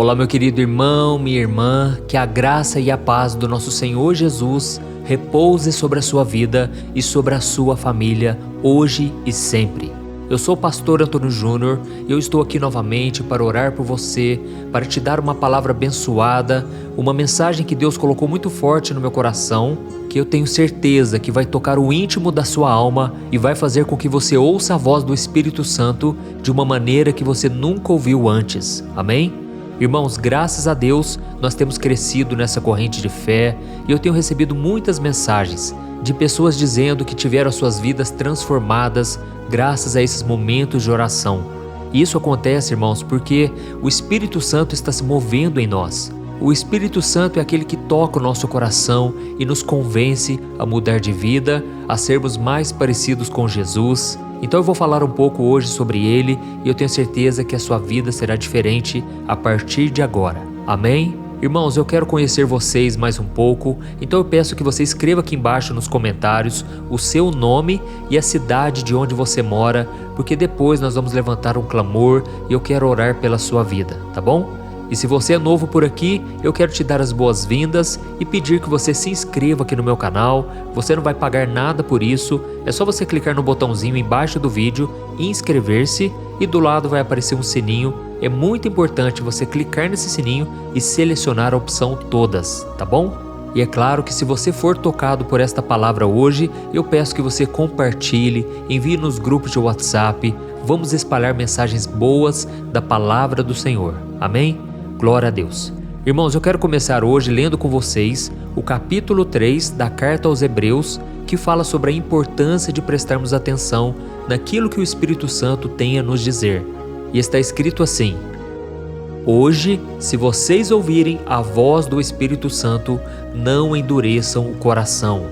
Olá, meu querido irmão, minha irmã, que a graça e a paz do nosso Senhor Jesus repouse sobre a sua vida e sobre a sua família, hoje e sempre. Eu sou o pastor Antônio Júnior e eu estou aqui novamente para orar por você, para te dar uma palavra abençoada, uma mensagem que Deus colocou muito forte no meu coração, que eu tenho certeza que vai tocar o íntimo da sua alma e vai fazer com que você ouça a voz do Espírito Santo de uma maneira que você nunca ouviu antes. Amém? Irmãos, graças a Deus, nós temos crescido nessa corrente de fé e eu tenho recebido muitas mensagens de pessoas dizendo que tiveram suas vidas transformadas graças a esses momentos de oração. E isso acontece, irmãos, porque o Espírito Santo está se movendo em nós. O Espírito Santo é aquele que toca o nosso coração e nos convence a mudar de vida, a sermos mais parecidos com Jesus. Então eu vou falar um pouco hoje sobre ele e eu tenho certeza que a sua vida será diferente a partir de agora. Amém? Irmãos, eu quero conhecer vocês mais um pouco, então eu peço que você escreva aqui embaixo nos comentários o seu nome e a cidade de onde você mora, porque depois nós vamos levantar um clamor e eu quero orar pela sua vida, tá bom? E se você é novo por aqui, eu quero te dar as boas-vindas e pedir que você se inscreva aqui no meu canal. Você não vai pagar nada por isso, é só você clicar no botãozinho embaixo do vídeo e inscrever-se e do lado vai aparecer um sininho. É muito importante você clicar nesse sininho e selecionar a opção todas, tá bom? E é claro que se você for tocado por esta palavra hoje, eu peço que você compartilhe, envie nos grupos de WhatsApp, vamos espalhar mensagens boas da palavra do Senhor. Amém? Glória a Deus. Irmãos, eu quero começar hoje lendo com vocês o capítulo 3 da Carta aos Hebreus, que fala sobre a importância de prestarmos atenção naquilo que o Espírito Santo tem a nos dizer. E está escrito assim: Hoje, se vocês ouvirem a voz do Espírito Santo, não endureçam o coração.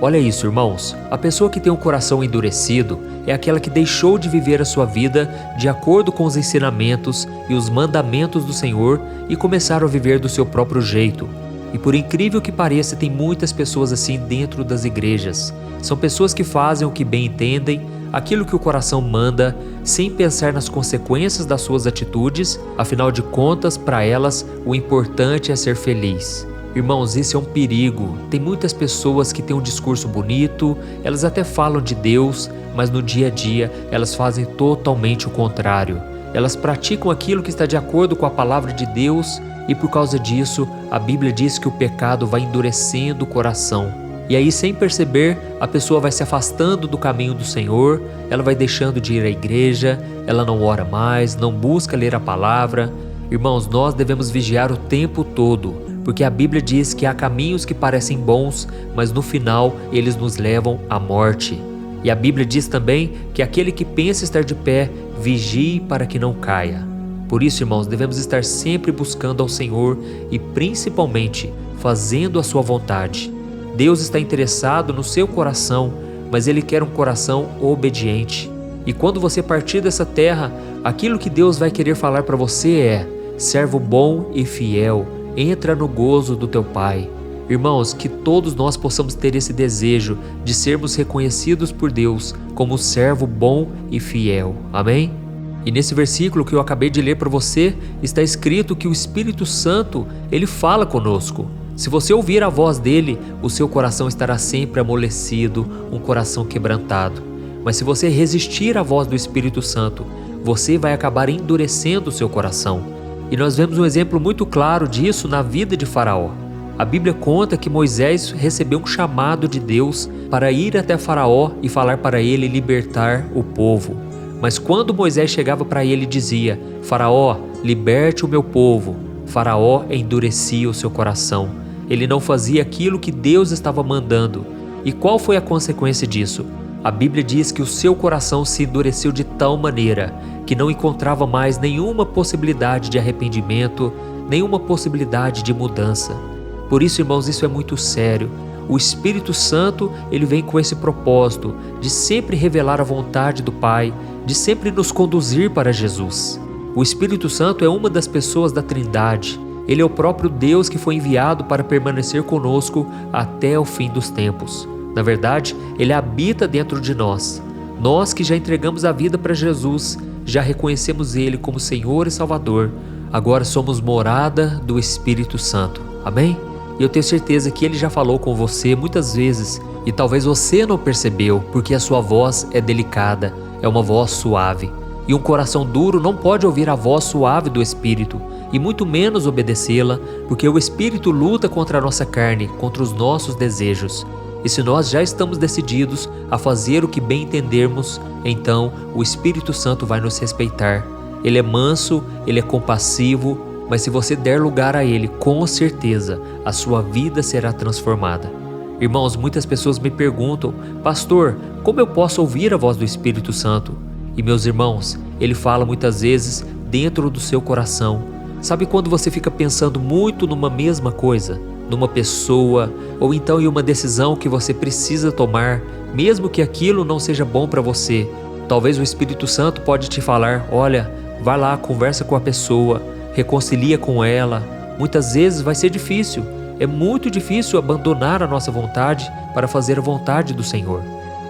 Olha isso, irmãos. A pessoa que tem o coração endurecido é aquela que deixou de viver a sua vida de acordo com os ensinamentos e os mandamentos do Senhor e começaram a viver do seu próprio jeito. E por incrível que pareça, tem muitas pessoas assim dentro das igrejas. São pessoas que fazem o que bem entendem, aquilo que o coração manda, sem pensar nas consequências das suas atitudes. Afinal de contas, para elas, o importante é ser feliz. Irmãos, isso é um perigo. Tem muitas pessoas que têm um discurso bonito, elas até falam de Deus, mas no dia a dia elas fazem totalmente o contrário. Elas praticam aquilo que está de acordo com a palavra de Deus e por causa disso a Bíblia diz que o pecado vai endurecendo o coração. E aí, sem perceber, a pessoa vai se afastando do caminho do Senhor, ela vai deixando de ir à igreja, ela não ora mais, não busca ler a palavra. Irmãos, nós devemos vigiar o tempo todo, porque a Bíblia diz que há caminhos que parecem bons, mas no final eles nos levam à morte. E a Bíblia diz também que aquele que pensa estar de pé, vigie para que não caia. Por isso, irmãos, devemos estar sempre buscando ao Senhor e principalmente fazendo a sua vontade. Deus está interessado no seu coração, mas Ele quer um coração obediente. E quando você partir dessa terra, aquilo que Deus vai querer falar para você é: servo bom e fiel, entra no gozo do teu Pai. Irmãos, que todos nós possamos ter esse desejo de sermos reconhecidos por Deus como servo bom e fiel. Amém? E nesse versículo que eu acabei de ler para você, está escrito que o Espírito Santo, ele fala conosco. Se você ouvir a voz dele, o seu coração estará sempre amolecido, um coração quebrantado. Mas se você resistir à voz do Espírito Santo, você vai acabar endurecendo o seu coração. E nós vemos um exemplo muito claro disso na vida de Faraó. A Bíblia conta que Moisés recebeu um chamado de Deus para ir até Faraó e falar para ele libertar o povo. Mas quando Moisés chegava para ele e dizia: Faraó, liberte o meu povo, Faraó endurecia o seu coração. Ele não fazia aquilo que Deus estava mandando. E qual foi a consequência disso? A Bíblia diz que o seu coração se endureceu de tal maneira que não encontrava mais nenhuma possibilidade de arrependimento, nenhuma possibilidade de mudança. Por isso, irmãos, isso é muito sério. O Espírito Santo, ele vem com esse propósito de sempre revelar a vontade do Pai, de sempre nos conduzir para Jesus. O Espírito Santo é uma das pessoas da Trindade. Ele é o próprio Deus que foi enviado para permanecer conosco até o fim dos tempos. Na verdade, ele habita dentro de nós. Nós que já entregamos a vida para Jesus, já reconhecemos Ele como Senhor e Salvador. agora somos morada do Espírito Santo. Amém? E eu tenho certeza que Ele já falou com você muitas vezes e talvez você não percebeu, porque a sua voz é delicada, é uma voz suave. E um coração duro não pode ouvir a voz suave do Espírito e muito menos obedecê-la, porque o Espírito luta contra a nossa carne, contra os nossos desejos. E se nós já estamos decididos a fazer o que bem entendermos, então o Espírito Santo vai nos respeitar. Ele é manso, ele é compassivo, mas se você der lugar a ele, com certeza a sua vida será transformada. Irmãos, muitas pessoas me perguntam: pastor, como eu posso ouvir a voz do Espírito Santo? E meus irmãos, ele fala muitas vezes dentro do seu coração. Sabe quando você fica pensando muito numa mesma coisa, numa pessoa, ou então em uma decisão que você precisa tomar, mesmo que aquilo não seja bom para você? Talvez o Espírito Santo pode te falar: olha, vai lá, conversa com a pessoa, reconcilia com ela. Muitas vezes vai ser difícil, é muito difícil abandonar a nossa vontade para fazer a vontade do Senhor.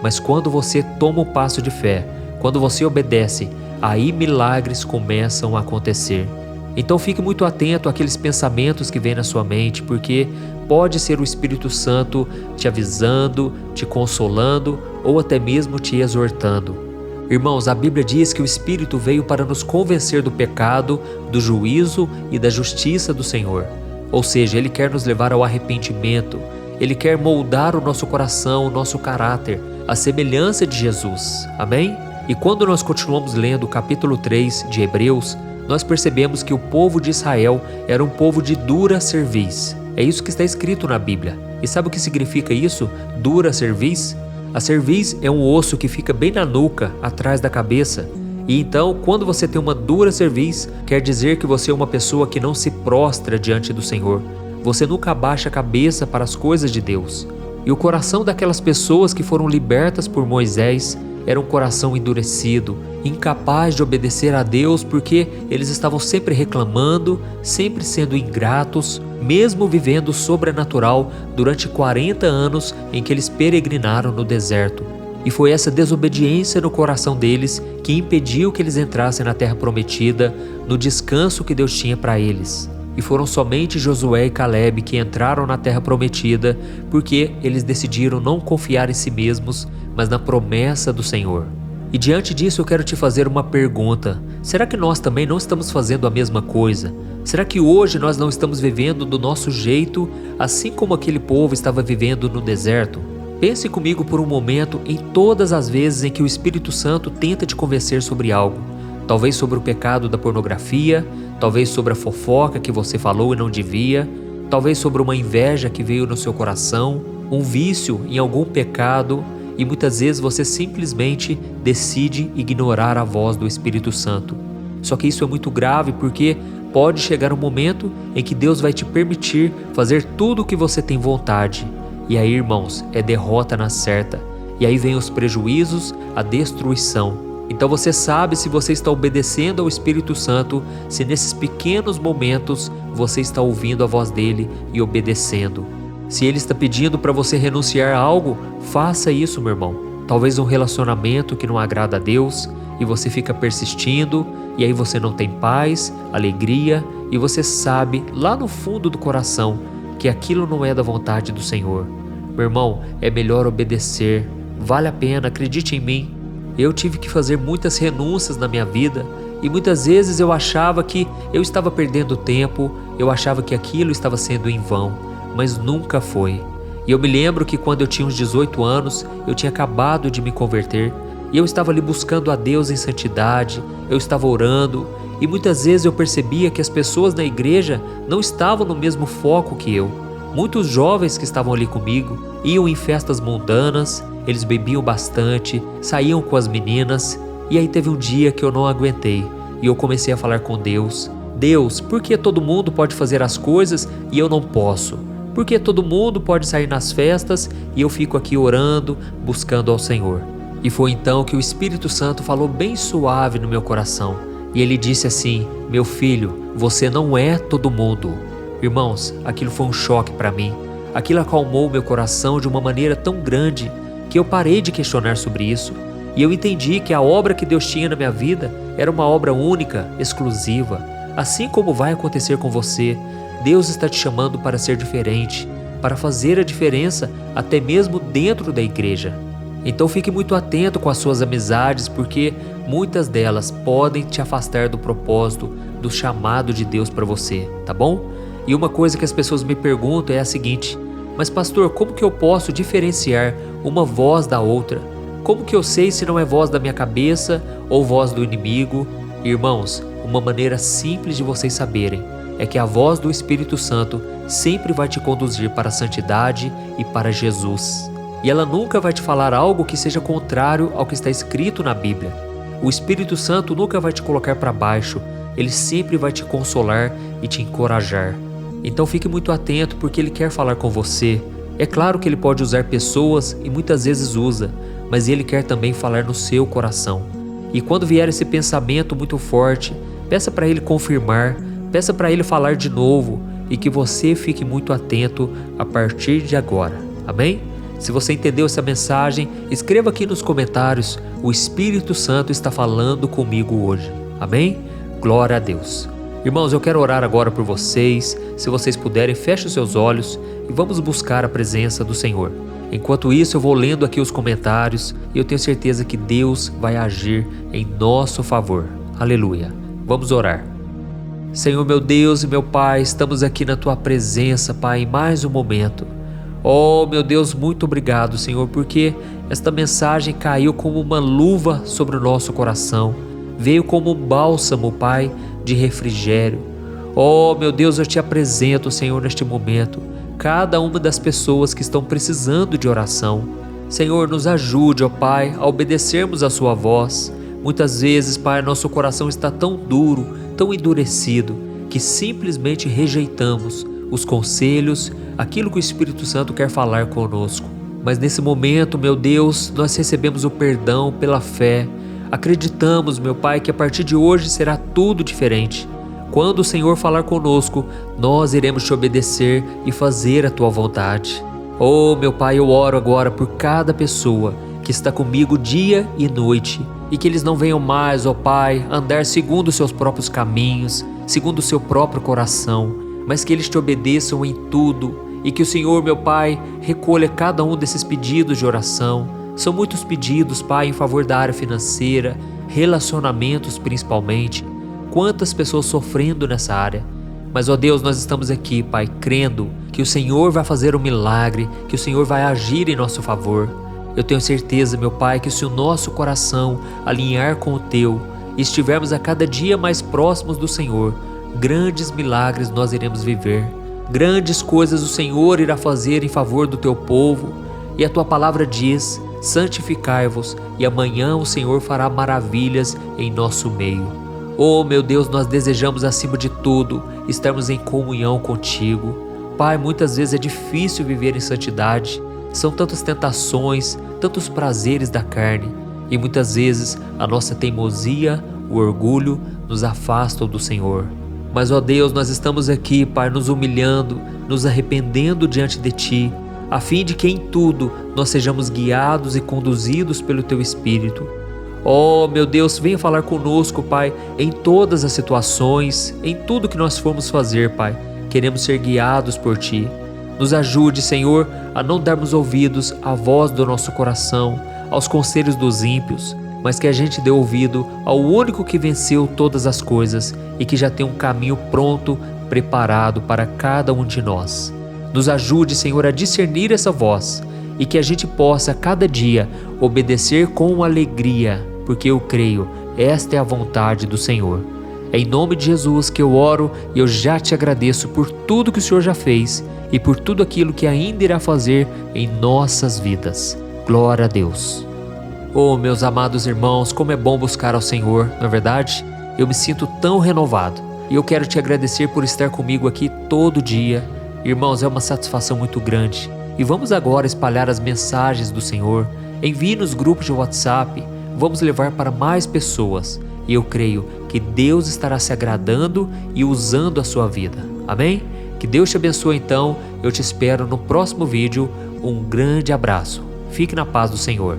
Mas quando você toma o passo de fé, quando você obedece, aí milagres começam a acontecer. Então fique muito atento àqueles pensamentos que vêm na sua mente, porque pode ser o Espírito Santo te avisando, te consolando ou até mesmo te exortando. Irmãos, a Bíblia diz que o Espírito veio para nos convencer do pecado, do juízo e da justiça do Senhor. Ou seja, Ele quer nos levar ao arrependimento, Ele quer moldar o nosso coração, o nosso caráter, a semelhança de Jesus. Amém? E quando nós continuamos lendo o capítulo 3 de Hebreus, nós percebemos que o povo de Israel era um povo de dura cerviz. É isso que está escrito na Bíblia. E sabe o que significa isso? Dura cerviz? A cerviz é um osso que fica bem na nuca, atrás da cabeça. E então, quando você tem uma dura cerviz, quer dizer que você é uma pessoa que não se prostra diante do Senhor. Você nunca abaixa a cabeça para as coisas de Deus. E o coração daquelas pessoas que foram libertas por Moisés era um coração endurecido, incapaz de obedecer a Deus, porque eles estavam sempre reclamando, sempre sendo ingratos, mesmo vivendo o sobrenatural durante 40 anos em que eles peregrinaram no deserto. E foi essa desobediência no coração deles que impediu que eles entrassem na terra prometida, no descanso que Deus tinha para eles. E foram somente Josué e Calebe que entraram na terra prometida, porque eles decidiram não confiar em si mesmos, mas na promessa do Senhor. E diante disso eu quero te fazer uma pergunta: será que nós também não estamos fazendo a mesma coisa? Será que hoje nós não estamos vivendo do nosso jeito, assim como aquele povo estava vivendo no deserto? Pense comigo por um momento em todas as vezes em que o Espírito Santo tenta te convencer sobre algo. Talvez sobre o pecado da pornografia, talvez sobre a fofoca que você falou e não devia, talvez sobre uma inveja que veio no seu coração, um vício em algum pecado, e muitas vezes você simplesmente decide ignorar a voz do Espírito Santo. Só que isso é muito grave, porque pode chegar um momento em que Deus vai te permitir fazer tudo o que você tem vontade. E aí, irmãos, é derrota na certa. E aí vem os prejuízos, a destruição. Então você sabe se você está obedecendo ao Espírito Santo, se nesses pequenos momentos você está ouvindo a voz dele e obedecendo. Se ele está pedindo para você renunciar a algo, faça isso, meu irmão. Talvez um relacionamento que não agrada a Deus e você fica persistindo, e aí você não tem paz, alegria, e você sabe lá no fundo do coração que aquilo não é da vontade do Senhor. Meu irmão, é melhor obedecer. Vale a pena, acredite em mim. Eu tive que fazer muitas renúncias na minha vida e muitas vezes eu achava que eu estava perdendo tempo, eu achava que aquilo estava sendo em vão, mas nunca foi. E eu me lembro que quando eu tinha uns 18 anos, eu tinha acabado de me converter e eu estava ali buscando a Deus em santidade, eu estava orando e muitas vezes eu percebia que as pessoas na igreja não estavam no mesmo foco que eu. Muitos jovens que estavam ali comigo iam em festas mundanas, eles bebiam bastante, saíam com as meninas, e aí teve um dia que eu não aguentei e eu comecei a falar com Deus: Deus, por que todo mundo pode fazer as coisas e eu não posso? Por que todo mundo pode sair nas festas e eu fico aqui orando, buscando ao Senhor? E foi então que o Espírito Santo falou bem suave no meu coração e ele disse assim: meu filho, você não é todo mundo. Irmãos, aquilo foi um choque para mim. Aquilo acalmou meu coração de uma maneira tão grande que eu parei de questionar sobre isso e eu entendi que a obra que Deus tinha na minha vida era uma obra única, exclusiva. Assim como vai acontecer com você, Deus está te chamando para ser diferente, para fazer a diferença até mesmo dentro da igreja. Então fique muito atento com as suas amizades, porque muitas delas podem te afastar do propósito, do chamado de Deus para você, tá bom? E uma coisa que as pessoas me perguntam é a seguinte: mas pastor, como que eu posso diferenciar uma voz da outra? Como que eu sei se não é voz da minha cabeça ou voz do inimigo? Irmãos, uma maneira simples de vocês saberem é que a voz do Espírito Santo sempre vai te conduzir para a santidade e para Jesus. E ela nunca vai te falar algo que seja contrário ao que está escrito na Bíblia. O Espírito Santo nunca vai te colocar para baixo, ele sempre vai te consolar e te encorajar. Então fique muito atento, porque ele quer falar com você. É claro que ele pode usar pessoas e muitas vezes usa, mas ele quer também falar no seu coração. E quando vier esse pensamento muito forte, peça para ele confirmar, peça para ele falar de novo, e que você fique muito atento a partir de agora. Amém? Se você entendeu essa mensagem, escreva aqui nos comentários: o Espírito Santo está falando comigo hoje. Amém? Glória a Deus. Irmãos, eu quero orar agora por vocês. Se vocês puderem, feche os seus olhos e vamos buscar a presença do Senhor. Enquanto isso, eu vou lendo aqui os comentários e eu tenho certeza que Deus vai agir em nosso favor. Aleluia. Vamos orar. Senhor, meu Deus e meu Pai, estamos aqui na Tua presença, Pai, em mais um momento. Oh, meu Deus, muito obrigado, Senhor, porque esta mensagem caiu como uma luva sobre o nosso coração. Veio como um bálsamo, Pai, de refrigério. Oh, meu Deus, eu te apresento, Senhor, neste momento, cada uma das pessoas que estão precisando de oração. Senhor, nos ajude, ó Pai, a obedecermos a Sua voz. Muitas vezes, Pai, nosso coração está tão duro, tão endurecido, que simplesmente rejeitamos os conselhos, aquilo que o Espírito Santo quer falar conosco. Mas nesse momento, meu Deus, nós recebemos o perdão pela fé. Acreditamos, meu Pai, que a partir de hoje será tudo diferente. Quando o Senhor falar conosco, nós iremos te obedecer e fazer a Tua vontade. Oh, meu Pai, eu oro agora por cada pessoa que está comigo dia e noite, e que eles não venham mais, ó Pai, andar segundo os seus próprios caminhos, segundo o seu próprio coração, mas que eles te obedeçam em tudo, e que o Senhor, meu Pai, recolha cada um desses pedidos de oração. São muitos pedidos, Pai, em favor da área financeira, relacionamentos principalmente. Quantas pessoas sofrendo nessa área. Mas, ó Deus, nós estamos aqui, Pai, crendo que o Senhor vai fazer um milagre, que o Senhor vai agir em nosso favor. Eu tenho certeza, meu Pai, que se o nosso coração alinhar com o Teu e estivermos a cada dia mais próximos do Senhor, grandes milagres nós iremos viver. Grandes coisas o Senhor irá fazer em favor do Teu povo. E a Tua palavra diz: santificai-vos, e amanhã o Senhor fará maravilhas em nosso meio. Oh, meu Deus, nós desejamos acima de tudo estarmos em comunhão contigo. Pai, muitas vezes é difícil viver em santidade. São tantas tentações, tantos prazeres da carne, e muitas vezes a nossa teimosia, o orgulho nos afastam do Senhor. Mas, ó Deus, nós estamos aqui, Pai, nos humilhando, nos arrependendo diante de Ti, a fim de que em tudo nós sejamos guiados e conduzidos pelo Teu Espírito. Oh, meu Deus, venha falar conosco, Pai, em todas as situações, em tudo que nós formos fazer, Pai. Queremos ser guiados por Ti. Nos ajude, Senhor, a não darmos ouvidos à voz do nosso coração, aos conselhos dos ímpios, mas que a gente dê ouvido ao único que venceu todas as coisas e que já tem um caminho pronto, preparado para cada um de nós. Nos ajude, Senhor, a discernir essa voz e que a gente possa, a cada dia, obedecer com alegria, porque eu creio, esta é a vontade do Senhor. É em nome de Jesus que eu oro e eu já te agradeço por tudo que o Senhor já fez e por tudo aquilo que ainda irá fazer em nossas vidas. Glória a Deus. Oh, meus amados irmãos, como é bom buscar ao Senhor, não é verdade? Eu me sinto tão renovado e eu quero te agradecer por estar comigo aqui todo dia. Irmãos, é uma satisfação muito grande. E vamos agora espalhar as mensagens do Senhor. Envie nos grupos de WhatsApp. Vamos levar para mais pessoas. E eu creio que Deus estará se agradando e usando a sua vida. Amém? Que Deus te abençoe então. Eu te espero no próximo vídeo. Um grande abraço. Fique na paz do Senhor.